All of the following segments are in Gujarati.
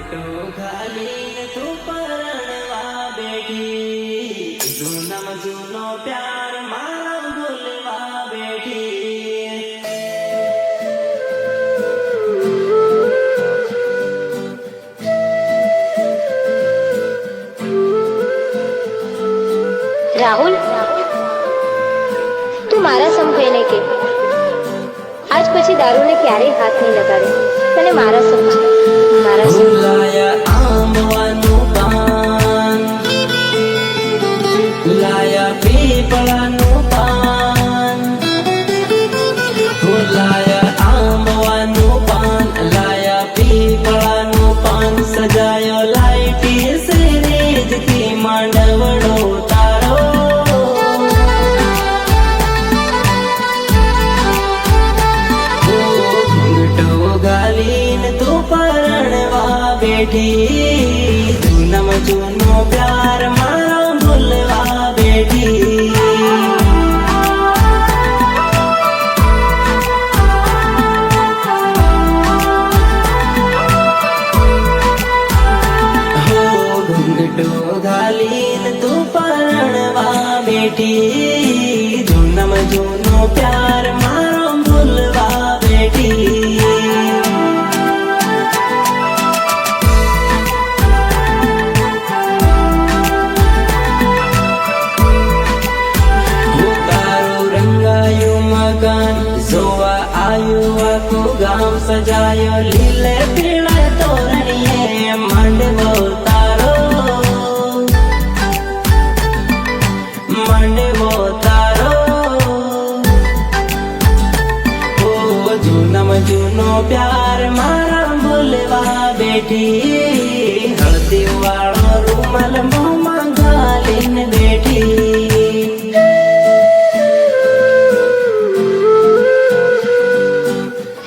ઘૂંઘટો ઘાલીને તું પરણવા બેઠી, જૂનમ જૂનો પ્યાર મારા ભૂલવા બેઠી. રાહુલ, તું મારા સમ થઈને કે આજ પછી દારૂને ક્યારેય હાથ નહીં લગાડે. તને મારા સમ છે, મારા સમ. લાયા આંબવાનું પાન, લાયા પીપળાનું પાન, લાયા આંબવાનું પાન, લાયા પીપળાનું પાન, સજાયો લાઈટી સિરેજથી માંડવડો તારો. ઘૂંઘટો ગાલીને તું પરણવા બેઠી, જૂનમ જૂનો પ્યાર મારો ભૂલવા બેઠી. ઘૂંઘટો ઘાલીને તું પરણવા બેઠી, જૂનમ જૂનો પ્યાર મારો ભૂલવા બેઠી. હું તારું રંગાયું મકાન જોવા આયું આખું ગામ, સજાયો લીલે પીળે તોરણીએ માંડવો તારો, માંડવો તારો. ઓ જૂનમ જૂનો પ્યાર મારા ભૂલવા બેઠી, હળદી વાળો રૂમાલ મોંમાં ઘાલીને બેઠી.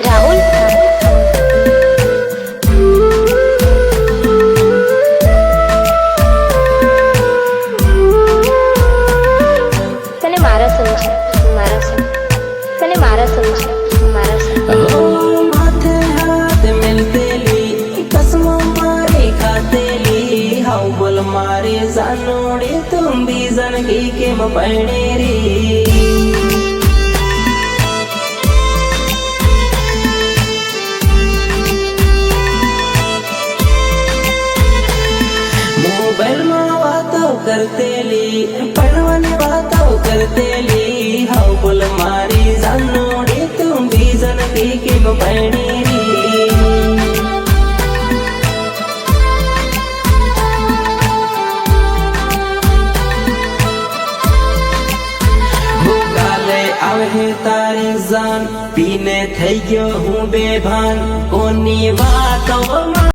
રાહુલ, તને મારા સમ છે, મારા સમ. તને મારા સમ છે, મારા સમ. ओ माथे हाथ मिलतेली, कसमों मारे खातेली, हाउ बोल मारे जानोड़े तुम भी जनगी के मपड़ेरी. मोबाइल में बातों करतेली, पढ़वानी बातों करतेली, हाउ बोल मारी जानोड़े तुम भी जनगी के मपड़ेरी. આવે તારી જાન, પીને થઈ ગયો હું બેભાન, કોની વાતો